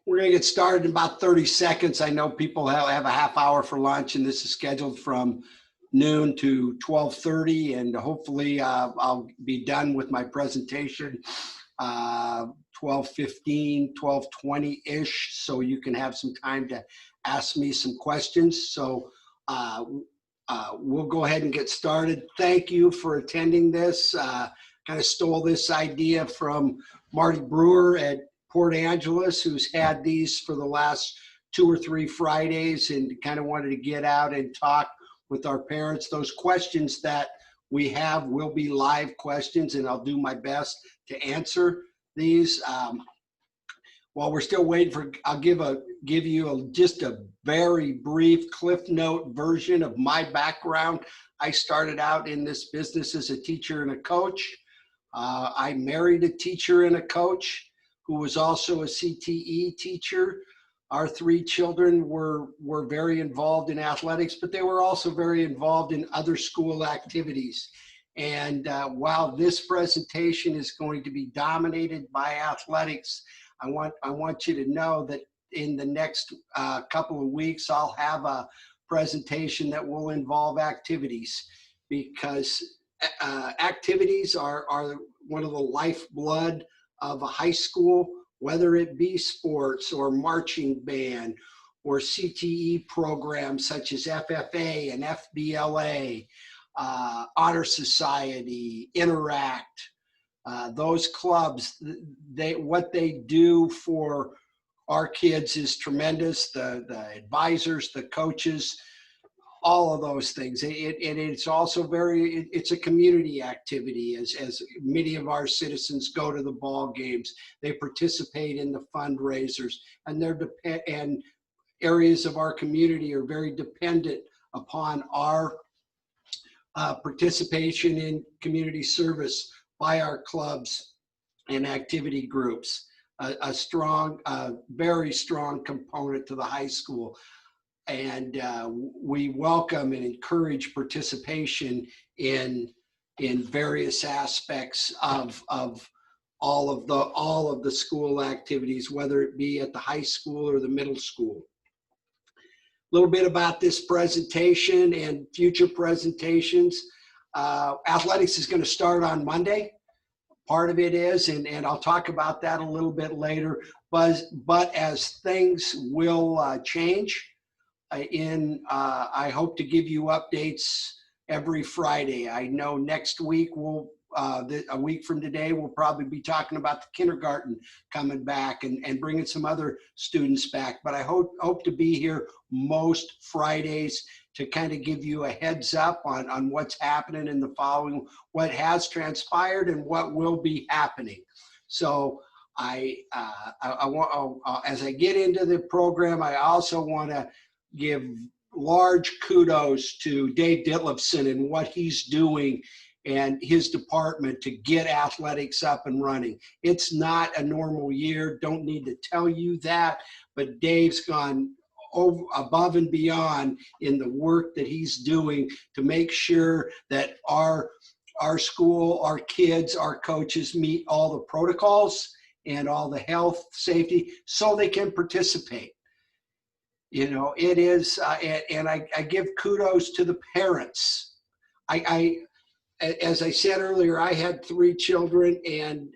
We're going to get started in about 30 seconds. I know people have a half hour for lunch, and this is scheduled from noon to 12:30, and hopefully I'll be done with my presentation 12:15, 12:20-ish, so you can have some time to ask me some questions. So we'll go ahead and get started. Thank you for attending this. Kind of stole this idea from Marty Brewer at Port Angeles, who's had these for the last 2 or 3 Fridays, and kind of wanted to get out and talk with our parents. Those questions that we have will be live questions, and I'll do my best to answer these. While we're still waiting for, I'll give you just a very brief Cliff Note version of my background. I started out in this business as a teacher and a coach. I married a teacher and a coach who was also a CTE teacher. Our 3 children were very involved in athletics, but they were also very involved in other school activities. And while this presentation is going to be dominated by athletics, I want you to know that in the next couple of weeks, I'll have a presentation that will involve activities, because activities are one of the lifeblood of a high school, whether it be sports or marching band or CTE programs such as FFA and FBLA, Honor Society, Interact. Those clubs, what they do for our kids is tremendous. The advisors, the coaches, all of those things. And it's also it's a community activity, as many of our citizens go to the ball games. They participate in the fundraisers, and and areas of our community are very dependent upon our participation in community service by our clubs and activity groups. A strong, very strong component to the high school. And we welcome and encourage participation in various aspects of all of the school activities, whether it be at the high school or the middle school. A little bit about this presentation and future presentations. Athletics is going to start on Monday. Part of it is, and I'll talk about that a little bit later, but as things will change, I hope to give you updates every Friday. I know next week a week from today, we'll probably be talking about the kindergarten coming back and bringing some other students back. But I hope to be here most Fridays to kind of give you a heads up on what's happening in the following, what has transpired and what will be happening. So I want, as I get into the program, I also want to give large kudos to Dave Ditlevson and what he's doing and his department to get athletics up and running. It's not a normal year, don't need to tell you that, but Dave's gone above and beyond in the work that he's doing to make sure that our school, our kids, our coaches meet all the protocols and all the health, safety, so they can participate. You know, it is, and I give kudos to the parents. As I said earlier, I had 3 children, and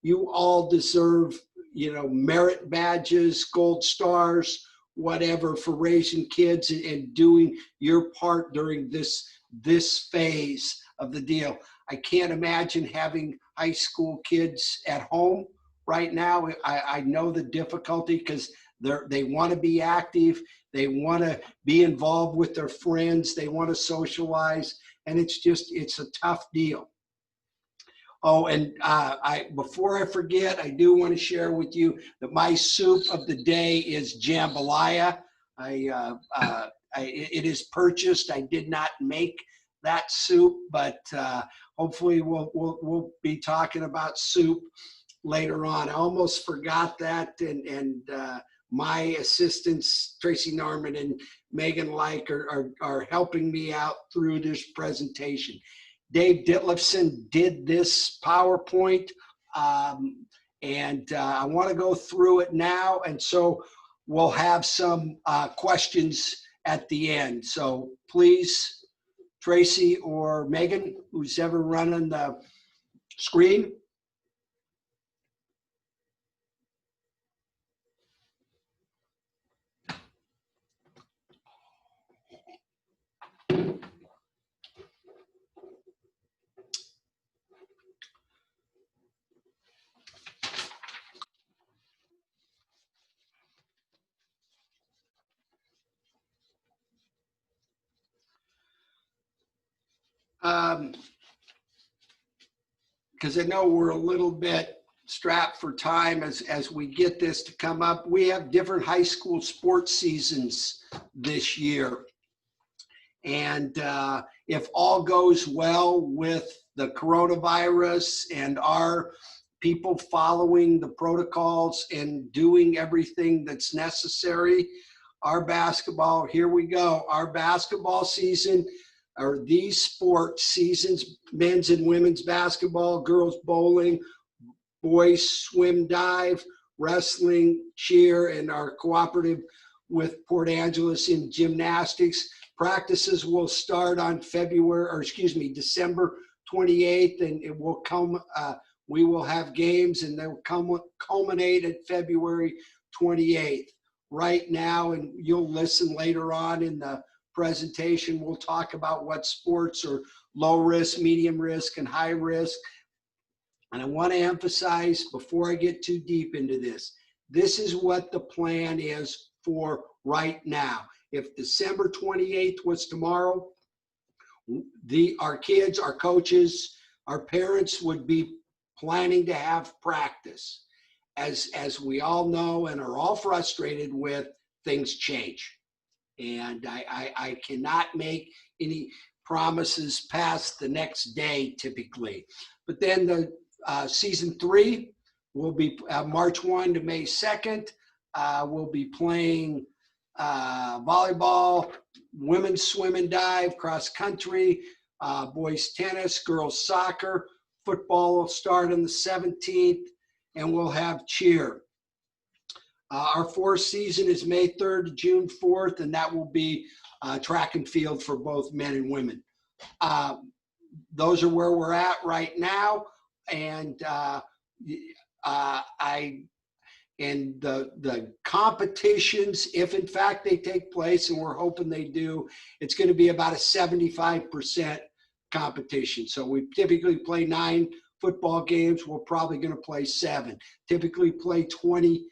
you all deserve, merit badges, gold stars, whatever, for raising kids and doing your part during this phase of the deal. I can't imagine having high school kids at home right now. I know the difficulty, because they want to be active, they want to be involved with their friends, they want to socialize, and it's a tough deal. Oh, and before I forget, I do want to share with you that my soup of the day is jambalaya. It is purchased. I did not make that soup, but hopefully we'll be talking about soup later on. I almost forgot that, and my assistants, Tracy Norman and Megan Like, are helping me out through this presentation. Dave Ditlevson did this PowerPoint, And I want to go through it now. And so we'll have some questions at the end. So please, Tracy or Megan, who's ever running the screen. Because I know we're a little bit strapped for time as we get this to come up. We have different high school sports seasons this year. And if all goes well with the coronavirus and our people following the protocols and doing everything that's necessary, our basketball, here we go, our basketball season, or these sports seasons, men's and women's basketball, girls bowling, boys swim dive, wrestling, cheer, and our cooperative with Port Angeles in gymnastics. Practices will start on December 28th, and it will come, we will have games, and they'll culminate at February 28th. Right now, and you'll listen later on in the presentation, we'll talk about what sports are low risk, medium risk, and high risk. And I want to emphasize before I get too deep into this, this is what the plan is for right now. If December 28th was tomorrow, our kids, our coaches, our parents would be planning to have practice. As we all know and are all frustrated with, things change. And I cannot make any promises past the next day typically. But then the season 3 will be March 1 to May 2nd. We'll be playing volleyball, women's swim and dive, cross country, boys tennis, girls soccer. Football will start on the 17th, and we'll have cheer. Our fourth season is May 3rd to June 4th, and that will be track and field for both men and women. Those are where we're at right now, and the competitions, if in fact they take place, and we're hoping they do, it's going to be about a 75% competition. So we typically play 9 football games. We're probably going to play 7. Typically play 20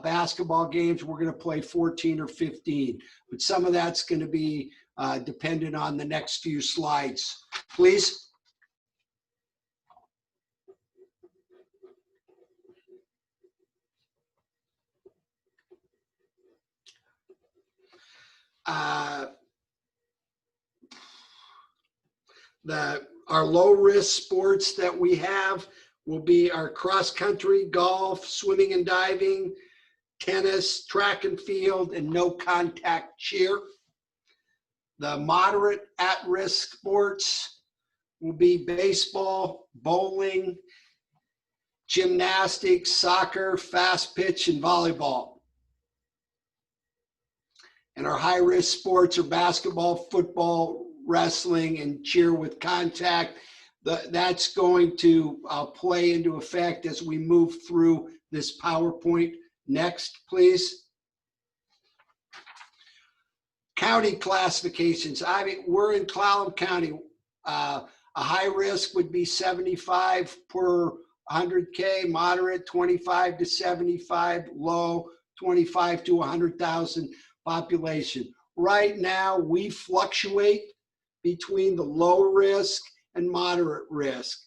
basketball games. We're going to play 14 or 15. But some of that's going to be dependent on the next few slides. Please. Our low risk sports that we have will be our cross country, golf, swimming and diving, tennis, track and field, and no contact cheer. The moderate at risk sports will be baseball, bowling, gymnastics, soccer, fast pitch, and volleyball. And our high risk sports are basketball, football, wrestling, and cheer with contact. That's going to play into effect as we move through this PowerPoint. Next, please. County classifications. We're in Clallam County. A high risk would be 75 per 100K, moderate 25 to 75, low 25 to 100,000 population. Right now, we fluctuate between the low risk and moderate risk.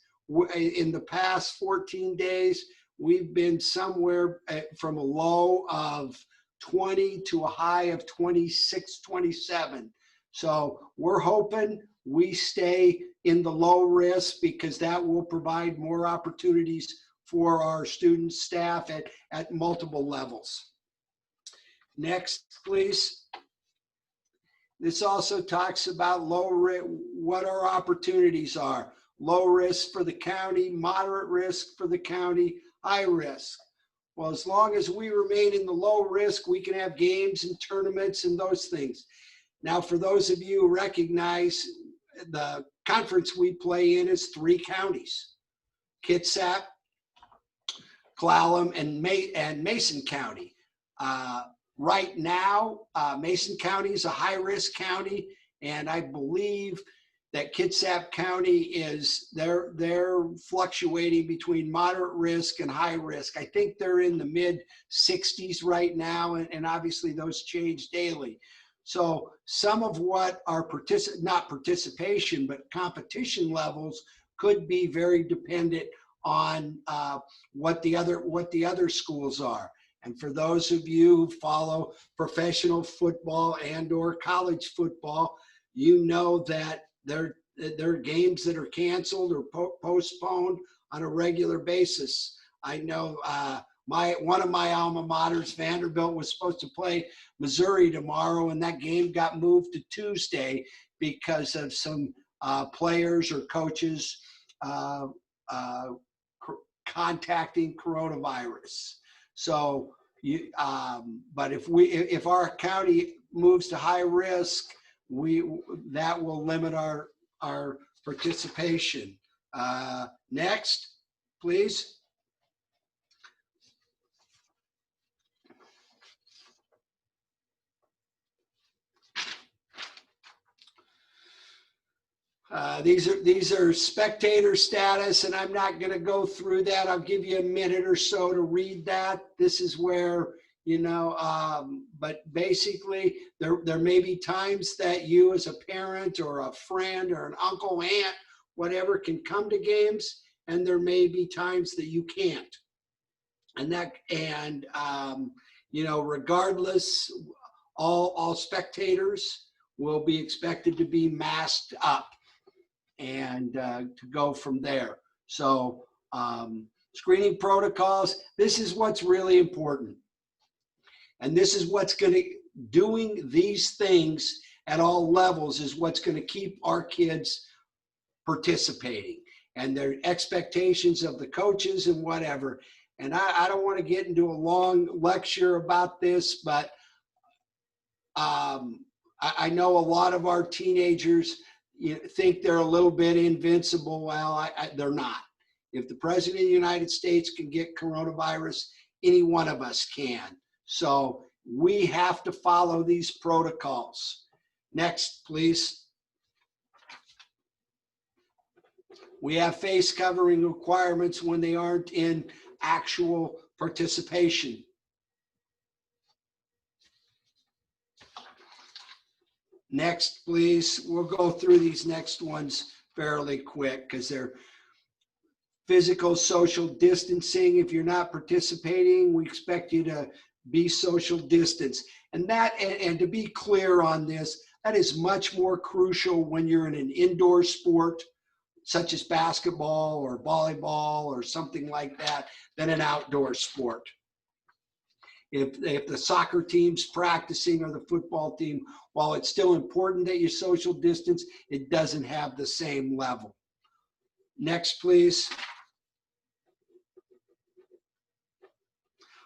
In the past 14 days, we've been somewhere from a low of 20 to a high of 26, 27. So we're hoping we stay in the low risk because that will provide more opportunities for our students, staff at multiple levels. Next, please. This also talks about low risk, what our opportunities are. Low risk for the county, moderate risk for the county, high risk. Well, as long as we remain in the low risk, we can have games and tournaments and those things. Now, for those of you who recognize, the conference we play in is 3 counties: Kitsap, Clallam, and Mason County. Right now, Mason County is a high-risk county, and I believe that Kitsap County is, they're fluctuating between moderate risk and high risk. I think they're in the mid 60s right now, and obviously those change daily. So some of what our not participation, but competition levels could be very dependent on what the other schools are. And for those of you who follow professional football and or college football, you know that there are games that are canceled or postponed on a regular basis. I know one of my alma maters, Vanderbilt, was supposed to play Missouri tomorrow, and that game got moved to Tuesday because of some players or coaches contacting coronavirus. So, but if our county moves to high risk, that will limit our participation. Next, please. These are spectator status, and I'm not going to go through that. I'll give you a minute or so to read that. This is where, you know, but basically there may be times that you as a parent or a friend or an uncle, aunt, whatever, can come to games, and there may be times that you can't. And you know, regardless, all spectators will be expected to be masked up and to go from there. So screening protocols, this is what's really important. And this is what's going to, doing these things at all levels is what's going to keep our kids participating, and their expectations of the coaches and whatever. And I don't want to get into a long lecture about this, but I know a lot of our teenagers think they're a little bit invincible. Well, they're not. If the President of the United States can get coronavirus, any one of us can. So we have to follow these protocols. Next, please. We have face covering requirements when they aren't in actual participation. Next, please. We'll go through these next ones fairly quick because they're physical social distancing. If you're not participating, we expect you to be social distance. And to be clear on this, that is much more crucial when you're in an indoor sport, such as basketball or volleyball or something like that, than an outdoor sport. If the soccer team's practicing or the football team, while it's still important that you social distance, it doesn't have the same level. Next, please.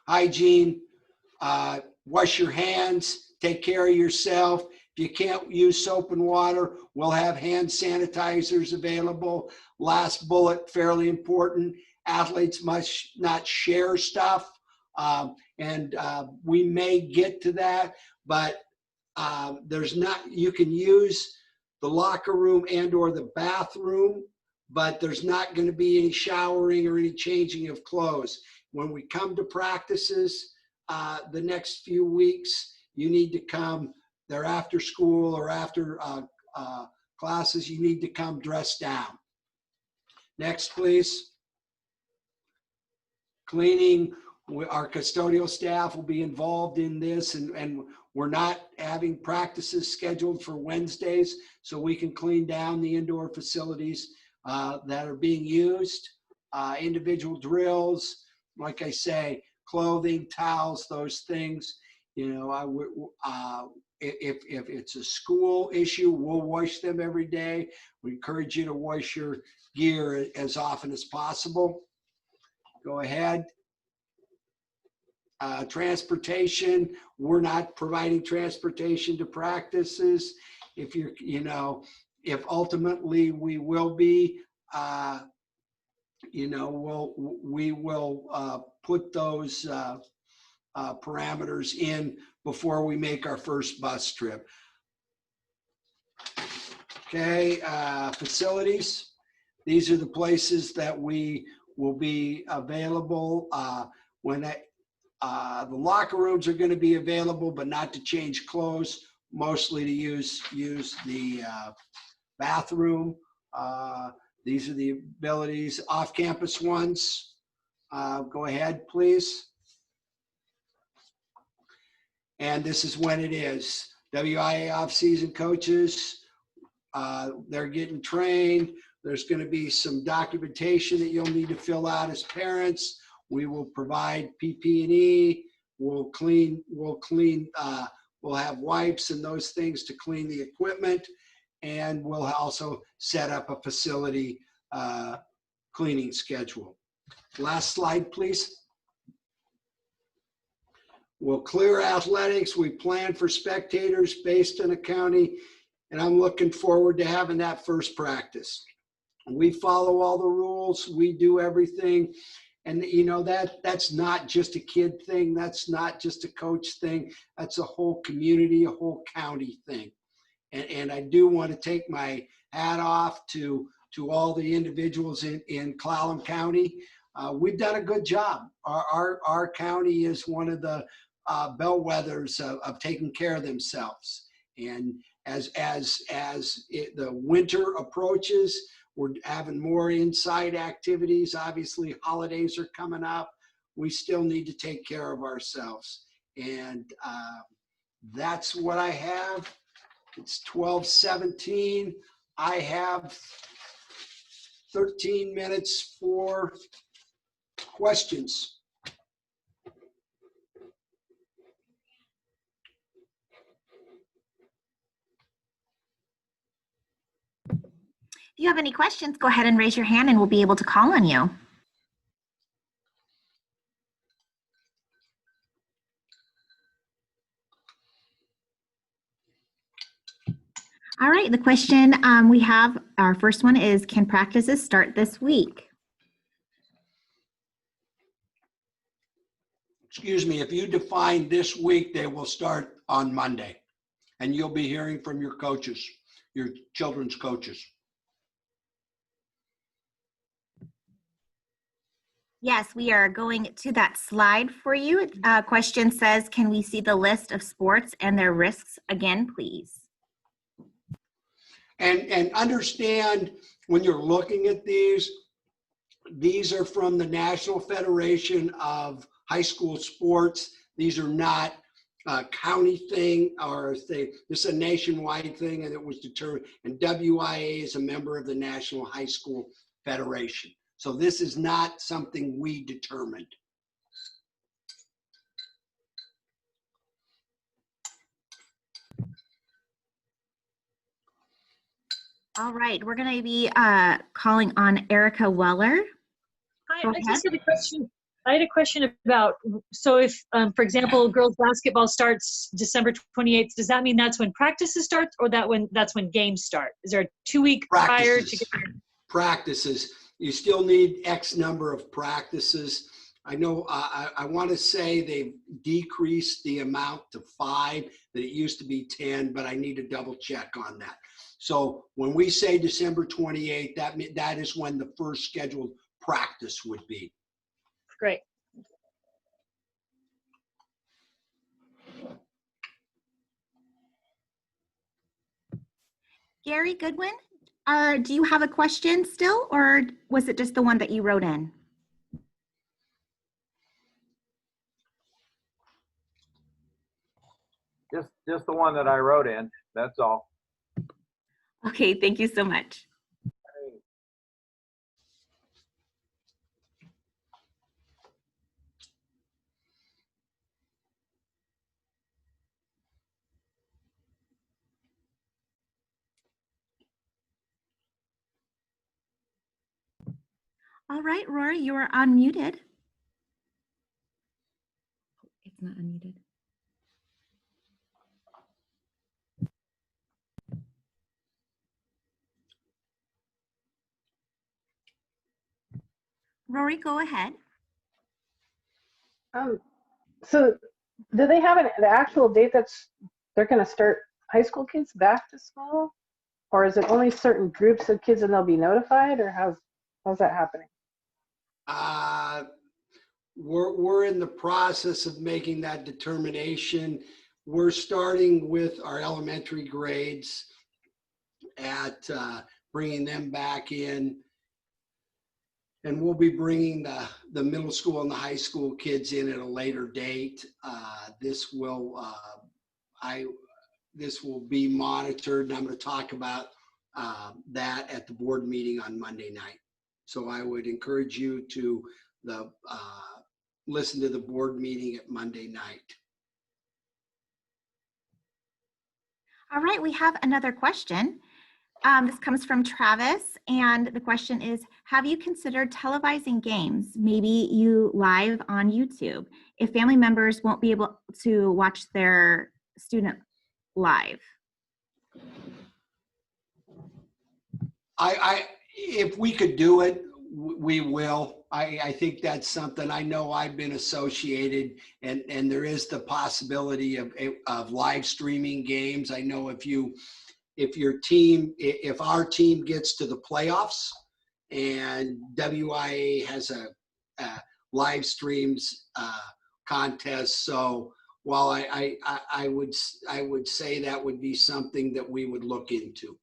Hygiene, wash your hands, take care of yourself. If you can't use soap and water, we'll have hand sanitizers available. Last bullet, fairly important. Athletes must not share stuff. We may get to that, but you can use the locker room and or the bathroom, but there's not going to be any showering or any changing of clothes. When we come to practices the next few weeks, you need to come, they're after school or after classes, you need to come dressed down. Next, please. Cleaning. Our custodial staff will be involved in this, and we're not having practices scheduled for Wednesdays, so we can clean down the indoor facilities that are being used. Individual drills, like I say, clothing, towels, those things. You know, if it's a school issue, we'll wash them every day. We encourage you to wash your gear as often as possible. Go ahead. Transportation, we're not providing transportation to practices. If you're, if ultimately we will be, we will put those parameters in before we make our first bus trip. Okay, facilities. These are the places that we will be available when the locker rooms are going to be available, but not to change clothes, mostly to use the bathroom. These are the abilities. Off-campus ones. Go ahead, please. And this is when it is. WIA off-season coaches, they're getting trained. There's going to be some documentation that you'll need to fill out as parents. We will provide PP&E. We'll have wipes and those things to clean the equipment. And we'll also set up a facility cleaning schedule. Last slide, please. We'll clear athletics. We plan for spectators based on the county, and I'm looking forward to having that first practice. We follow all the rules. We do everything. And that's not just a kid thing. That's not just a coach thing. That's a whole community, a whole county thing. And I do want to take my hat off to all the individuals in Clallam County. We've done a good job. Our county is one of the bellwethers of taking care of themselves. And as the winter approaches, we're having more inside activities. Obviously, holidays are coming up. We still need to take care of ourselves. And that's what I have. It's 12:17. I have 13 minutes for questions. If you have any questions, go ahead and raise your hand and we'll be able to call on you. All right, the question we have, our first one is, can practices start this week? Excuse me, if you define this week, they will start on Monday. And you'll be hearing from your coaches, your children's coaches. Yes, we are going to that slide for you. Question says, can we see the list of sports and their risks again, please? And understand when you're looking at these are from the National Federation of High School Sports. These are not a county thing or this is a nationwide thing, and it was determined. And WIA is a member of the National High School Federation. So this is not something we determined. All right, we're going to be calling on Erica Weller. Hi, I just had a question. I had a question about, so if, for example, girls basketball starts December 28th, does that mean that's when practices start, or that's when games start? Is there a 2-week prior to get there? Practices. You still need X number of practices. I know I want to say they've decreased the amount to 5, that it used to be 10, but I need to double check on that. So when we say December 28th, that is when the first scheduled practice would be. Great. Gary Goodwin, do you have a question still, or was it just the one that you wrote in? Just the one that I wrote in, that's all. Okay, thank you so much. All right, Rory, you are unmuted. not unmuted. Rory, go ahead. So do they have the actual date they're going to start high school kids back to school? Or is it only certain groups of kids and they'll be notified, or how's that happening? We're in the process of making that determination. We're starting with our elementary grades at bringing them back in. And we'll be bringing the middle school and the high school kids in at a later date. This will be monitored, and I'm going to talk about that at the board meeting on Monday night. So I would encourage you to listen to the board meeting at Monday night. All right, we have another question. This comes from Travis, and the question is, have you considered televising games, maybe you live on YouTube, if family members won't be able to watch their student live? If we could do it, we will. I think that's something. I know I've been associated, and there is the possibility of live streaming games. I know if our team gets to the playoffs and WIA has a live streams contest. So while I would say that would be something that we would look into.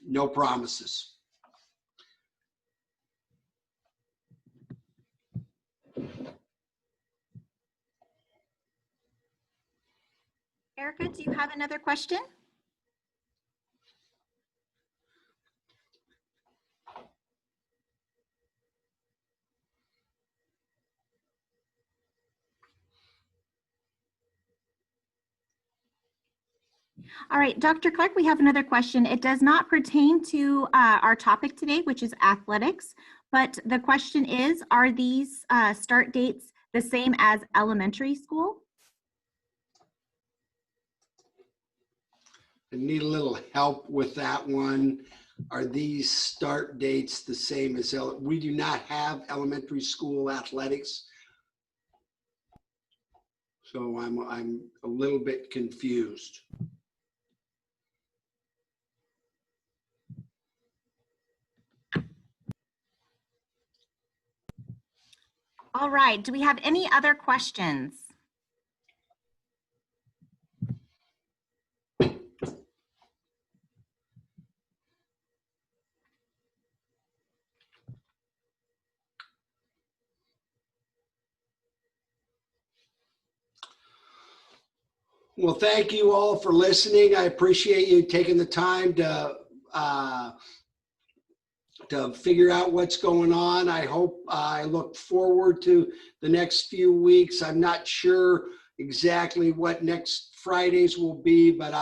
No promises. Erica, do you have another question? All right, Dr. Clark, we have another question. It does not pertain to our topic today, which is athletics, but the question is, are these start dates the same as elementary school? I need a little help with that one. Are these start dates the same as we do not have elementary school athletics? So I'm a little bit confused. All right, do we have any other questions? Well, thank you all for listening. I appreciate you taking the time to figure out what's going on. I look forward to the next few weeks. I'm not sure exactly what next Fridays will be, but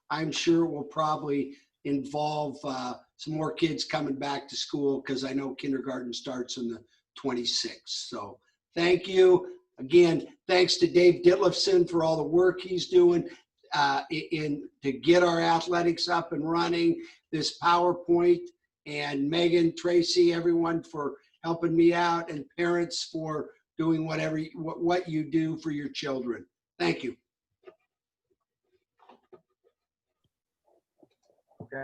I'm sure it will probably involve some more kids coming back to school, because I know kindergarten starts on the 26th. So thank you. Again, thanks to Dave Ditlefson for all the work he's doing to get our athletics up and running. This PowerPoint, and Megan, Tracy, everyone for helping me out, and parents for doing what you do for your children. Thank you. Okay.